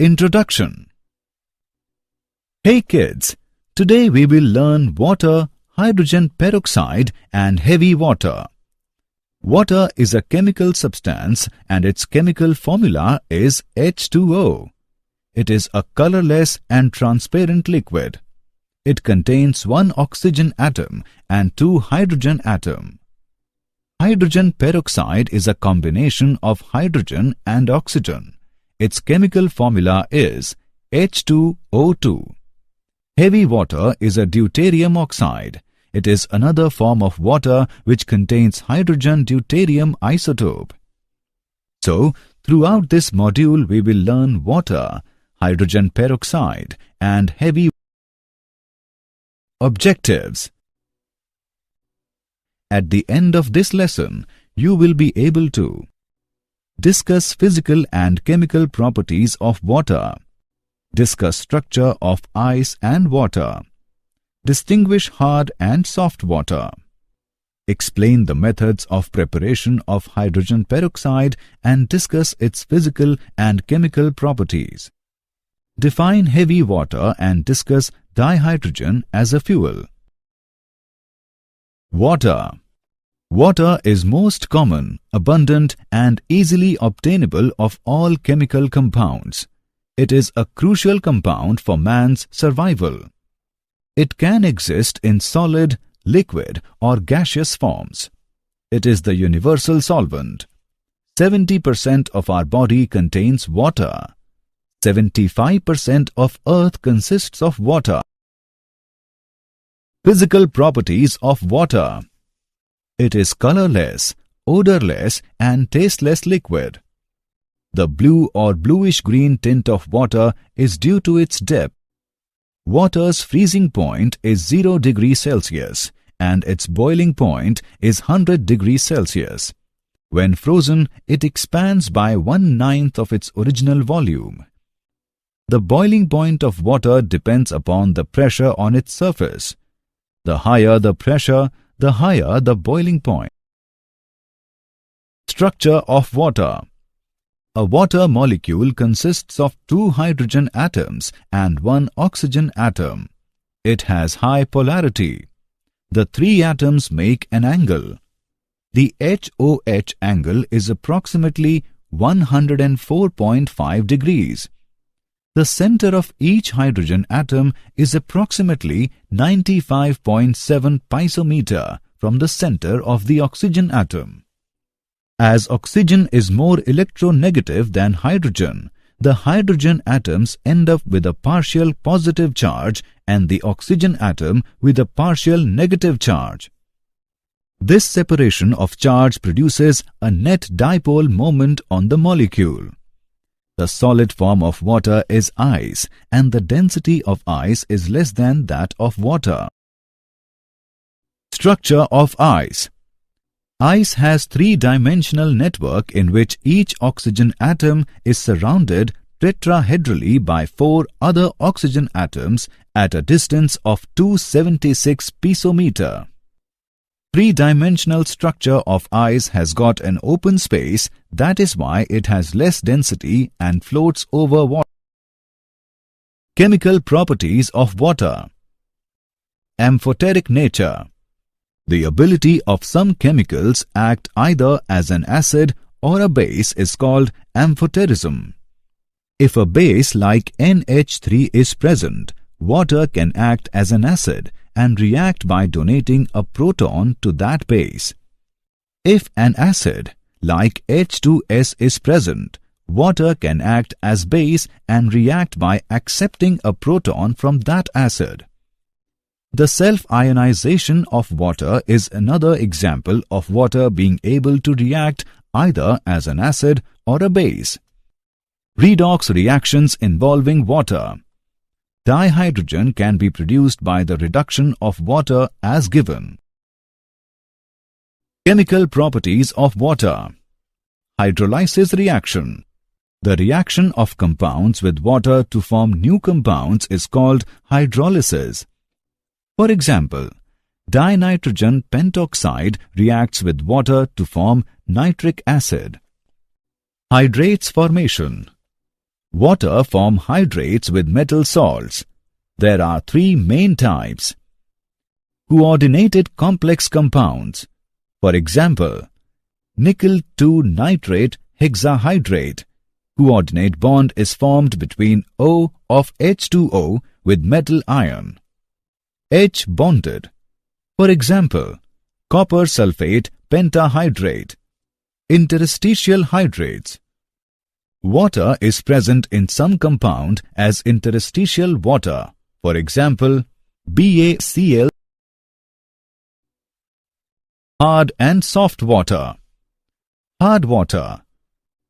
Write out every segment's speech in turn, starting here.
Introduction. Hey kids, today we will learn water, hydrogen peroxide and heavy water. Water is a chemical substance and its chemical formula is H2O. It is a colorless and transparent liquid. It contains one oxygen atom and two hydrogen atoms. Hydrogen peroxide is a combination of hydrogen and oxygen. Its chemical formula is H2O2. Heavy water is a deuterium oxide. It is another form of water which contains hydrogen deuterium isotope. So, throughout this module we will learn water, hydrogen peroxide and heavy. Objectives. At the end of this lesson, you will be able to discuss physical and chemical properties of water, discuss structure of ice and water, distinguish hard and soft water, explain the methods of preparation of hydrogen peroxide and discuss its physical and chemical properties, define heavy water and discuss dihydrogen as a fuel. Water. Water is most common, abundant and easily obtainable of all chemical compounds. It is a crucial compound for man's survival. It can exist in solid, liquid or gaseous forms. It is the universal solvent. 70% of our body contains water. 75% of Earth consists of water. Physical properties of water. It is colorless, odorless and tasteless liquid. The blue or bluish-green tint of water is due to its depth. Water's freezing point is 0 degrees Celsius and its boiling point is 100 degrees Celsius. When frozen, it expands by 1/9 of its original volume. The boiling point of water depends upon the pressure on its surface. The higher the pressure, the higher the boiling point. Structure of water. A water molecule consists of two hydrogen atoms and one oxygen atom. It has high polarity. The three atoms make an angle. The HOH angle is approximately 104.5 degrees. The center of each hydrogen atom is approximately 95.7 picometer from the center of the oxygen atom. As oxygen is more electronegative than hydrogen, the hydrogen atoms end up with a partial positive charge and the oxygen atom with a partial negative charge. This separation of charge produces a net dipole moment on the molecule. The solid form of water is ice and the density of ice is less than that of water. Structure of ice. Ice has three-dimensional network in which each oxygen atom is surrounded tetrahedrally by four other oxygen atoms at a distance of 276 picometer. Three-dimensional structure of ice has got an open space, that is why it has less density and floats over water. Chemical properties of water. Amphoteric nature. The ability of some chemicals act either as an acid or a base is called amphoterism. If a base like NH3 is present, water can act as an acid and react by donating a proton to that base. If an acid like H2S is present, water can act as base and react by accepting a proton from that acid. The self-ionization of water is another example of water being able to react either as an acid or a base. Redox reactions involving water. Dihydrogen can be produced by the reduction of water as given. Chemical properties of water. Hydrolysis reaction. The reaction of compounds with water to form new compounds is called hydrolysis. For example, dinitrogen pentoxide reacts with water to form nitric acid. Hydrates formation. Water form hydrates with metal salts. There are three main types. Coordinated complex compounds. For example, nickel 2 nitrate hexahydrate. Coordinate bond is formed between O of H2O with metal ion. H bonded. For example, copper sulfate pentahydrate. Interstitial hydrates. Water is present in some compound as interstitial water. For example, BaCl. Hard and soft water. Hard water.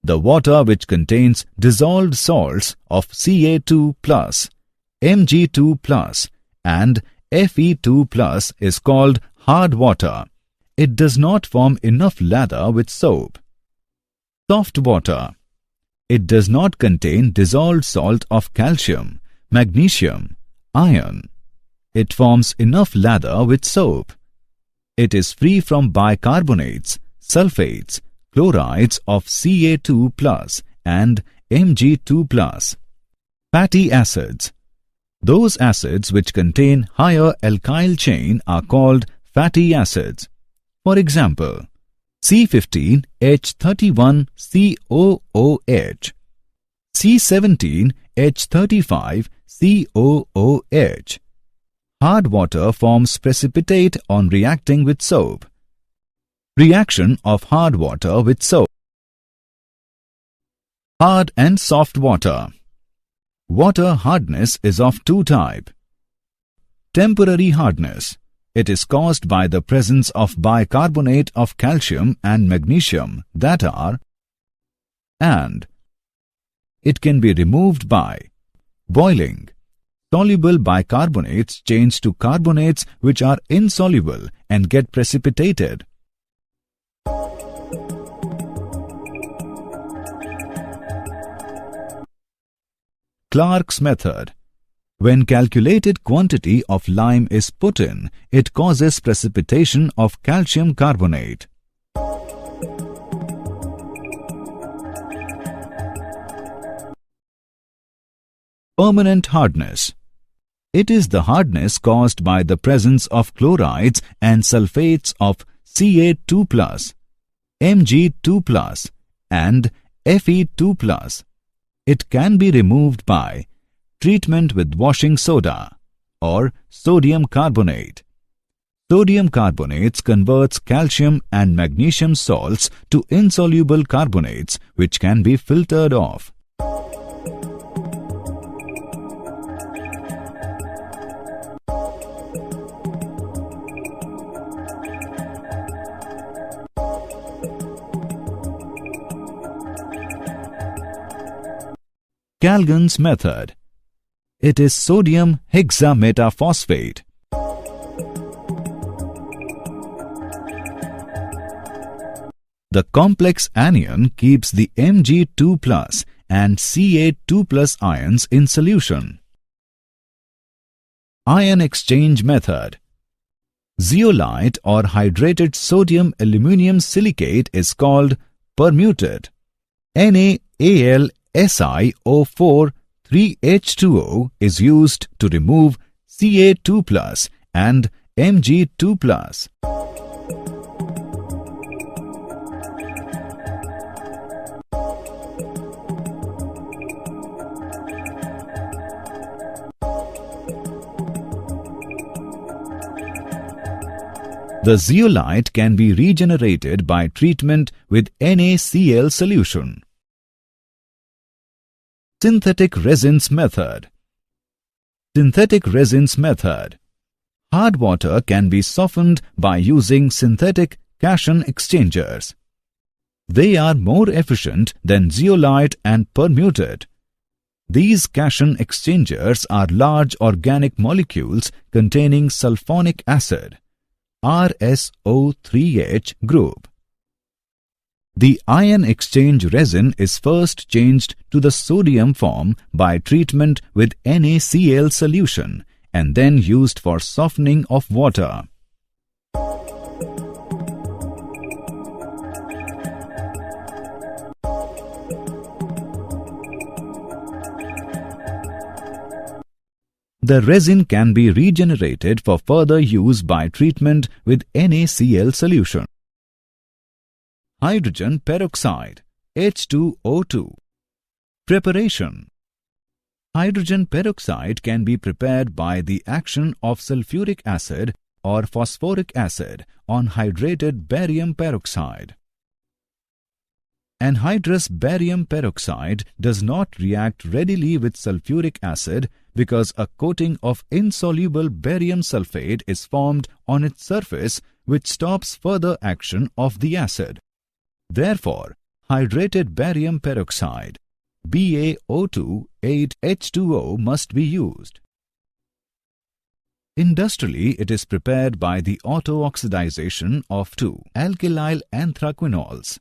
The water which contains dissolved salts of Ca2+, Mg2+, and Fe2+ is called hard water. It does not form enough lather with soap. Soft water. It does not contain dissolved salt of calcium, magnesium, iron. It forms enough lather with soap. It is free from bicarbonates, sulfates, chlorides of Ca2+ and Mg2+. Fatty acids. Those acids which contain higher alkyl chain are called fatty acids. For example, C15H31COOH, C17H35COOH. Hard water forms precipitate on reacting with soap. Reaction of hard water with soap. Hard and soft water. Water hardness is of two types. Temporary hardness. It is caused by the presence of bicarbonate of calcium and magnesium that are, and it can be removed by boiling. Soluble bicarbonates change to carbonates which are insoluble and get precipitated. Clark's method. When calculated quantity of lime is put in, it causes precipitation of calcium carbonate. Permanent hardness. It is the hardness caused by the presence of chlorides and sulfates of Ca2+, Mg2+, and Fe2+. It can be removed by treatment with washing soda or sodium carbonate. Sodium carbonates converts calcium and magnesium salts to insoluble carbonates which can be filtered off. Calgon's method. It is sodium hexametaphosphate. The complex anion keeps the Mg2+ and Ca2+ ions in solution. Ion exchange method. Zeolite or hydrated sodium aluminium silicate is called permuted. NaAlSiO4 3H2O is used to remove Ca2+ and Mg2+. The zeolite can be regenerated by treatment with NaCl solution. Synthetic resins method. Synthetic resins method. Hard water can be softened by using synthetic cation exchangers. They are more efficient than zeolite and permuted. These cation exchangers are large organic molecules containing sulfonic acid, RSO3H group. The ion exchange resin is first changed to the sodium form by treatment with NaCl solution and then used for softening of water. The resin can be regenerated for further use by treatment with NaCl solution. Hydrogen peroxide H2O2. Preparation. Hydrogen peroxide can be prepared by the action of sulfuric acid or phosphoric acid on hydrated barium peroxide. Anhydrous barium peroxide does not react readily with sulfuric acid because a coating of insoluble barium sulfate is formed on its surface which stops further action of the acid. Therefore, hydrated barium peroxide BaO2,8H2O must be used. Industrially, it is prepared by the auto-oxidization of 2-alkylyl anthraquinols.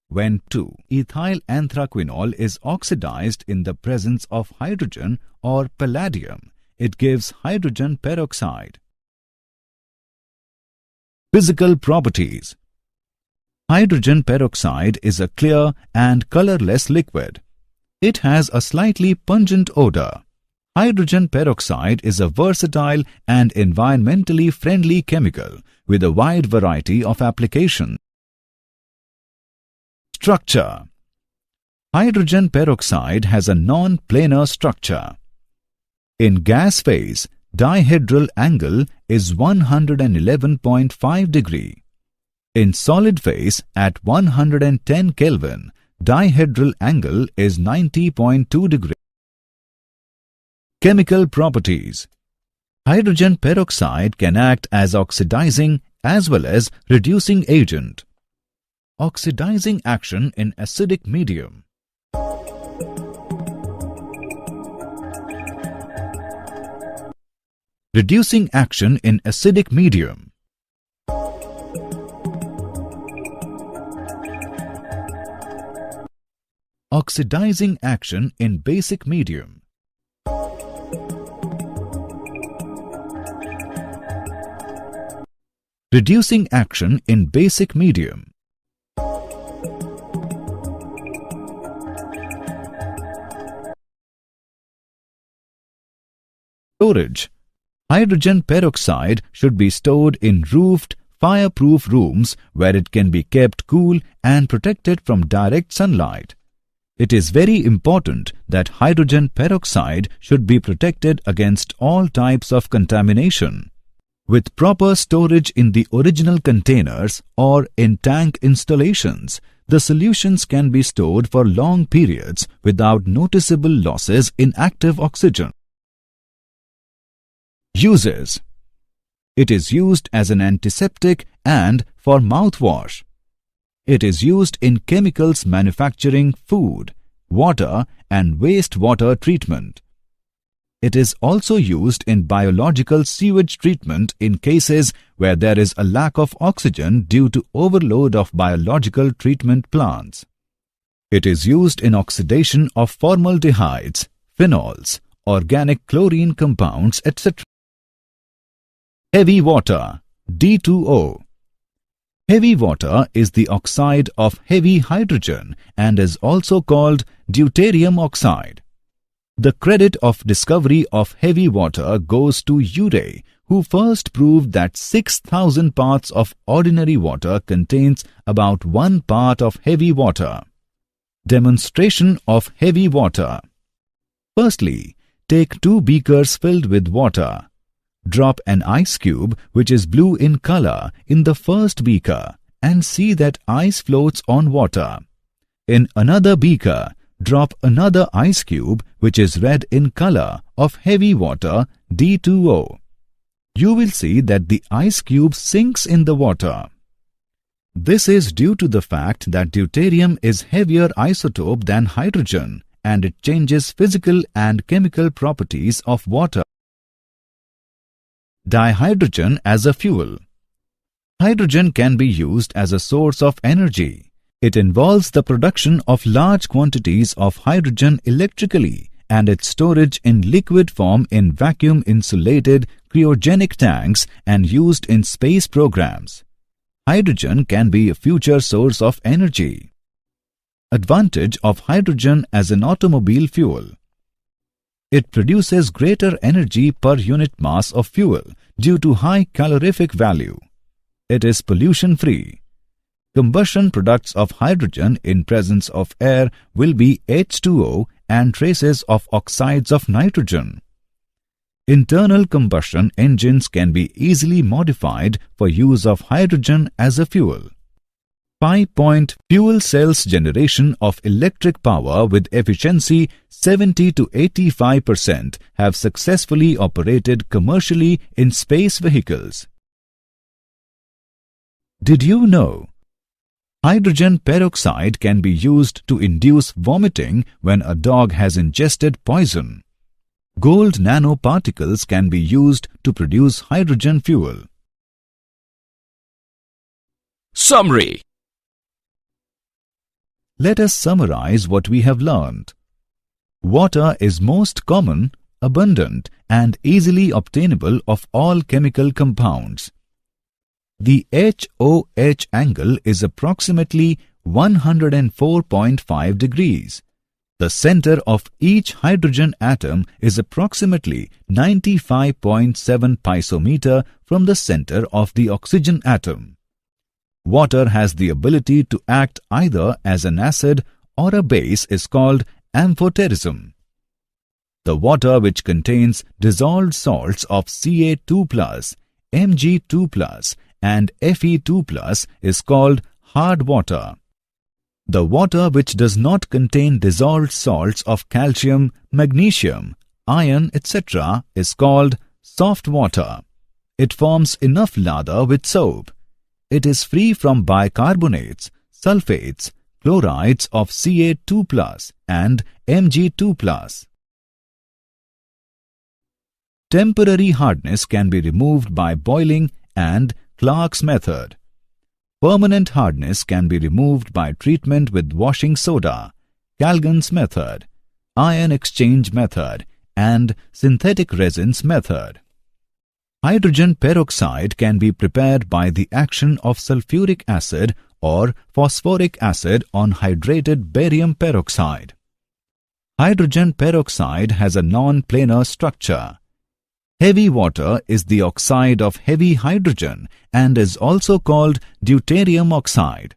When 2-ethyl anthraquinol is oxidized in the presence of hydrogen or palladium, it gives hydrogen peroxide. Physical properties. Hydrogen peroxide is a clear and colorless liquid. It has a slightly pungent odor. Hydrogen peroxide is a versatile and environmentally friendly chemical with a wide variety of applications. Structure. Hydrogen peroxide has a non-planar structure. In gas phase, dihedral angle is 111.5 degree. In solid phase at 110 Kelvin, dihedral angle is 90.2 degree. Chemical properties. Hydrogen peroxide can act as oxidizing as well as reducing agent. Oxidizing action in acidic medium. Reducing action in acidic medium. Oxidizing action in basic medium. Reducing action in basic medium. Storage. Hydrogen peroxide should be stored in roofed, fireproof rooms where it can be kept cool and protected from direct sunlight. It is very important that hydrogen peroxide should be protected against all types of contamination. With proper storage in the original containers or in tank installations, the solutions can be stored for long periods without noticeable losses in active oxygen. Uses. It is used as an antiseptic and for mouthwash. It is used in chemicals manufacturing food, water and wastewater treatment. It is also used in biological sewage treatment in cases where there is a lack of oxygen due to overload of biological treatment plants. It is used in oxidation of formaldehydes, phenols, organic chlorine compounds, etc. Heavy water, D2O. Heavy water is the oxide of heavy hydrogen and is also called deuterium oxide. The credit of discovery of heavy water goes to Urey, who first proved that 6,000 parts of ordinary water contains about 1 part of heavy water. Demonstration of heavy water. Firstly, take 2 beakers filled with water. Drop an ice cube which is blue in color in the first beaker and see that ice floats on water. In another beaker, drop another ice cube which is red in color of heavy water D2O. You will see that the ice cube sinks in the water. This is due to the fact that deuterium is heavier isotope than hydrogen and it changes physical and chemical properties of water. Dihydrogen as a fuel. Hydrogen can be used as a source of energy. It involves the production of large quantities of hydrogen electrically and its storage in liquid form in vacuum-insulated cryogenic tanks and used in space programs. Hydrogen can be a future source of energy. Advantage of hydrogen as an automobile fuel. It produces greater energy per unit mass of fuel due to high calorific value. It is pollution-free. Combustion products of hydrogen in presence of air will be H2O and traces of oxides of nitrogen. Internal combustion engines can be easily modified for use of hydrogen as a fuel. 5-point fuel cells generation of electric power with efficiency 70 to 85% have successfully operated commercially in space vehicles. Did you know? Hydrogen peroxide can be used to induce vomiting when a dog has ingested poison. Gold nanoparticles can be used to produce hydrogen fuel. Summary. Let us summarize what we have learned. Water is most common, abundant, and easily obtainable of all chemical compounds. The HOH angle is approximately 104.5 degrees. The center of each hydrogen atom is approximately 95.7 picometer from the center of the oxygen atom. Water has the ability to act either as an acid or a base is called amphoterism. The water which contains dissolved salts of Ca2+, Mg2+, and Fe2+ is called hard water. The water which does not contain dissolved salts of calcium, magnesium, iron, etc. is called soft water. It forms enough lather with soap. It is free from bicarbonates, sulfates, chlorides of Ca2+ and Mg2+. Temporary hardness can be removed by boiling and Clark's method. Permanent hardness can be removed by treatment with washing soda, Calgon's method, ion exchange method, and synthetic resins method. Hydrogen peroxide can be prepared by the action of sulfuric acid or phosphoric acid on hydrated barium peroxide. Hydrogen peroxide has a non-planar structure. Heavy water is the oxide of heavy hydrogen and is also called deuterium oxide.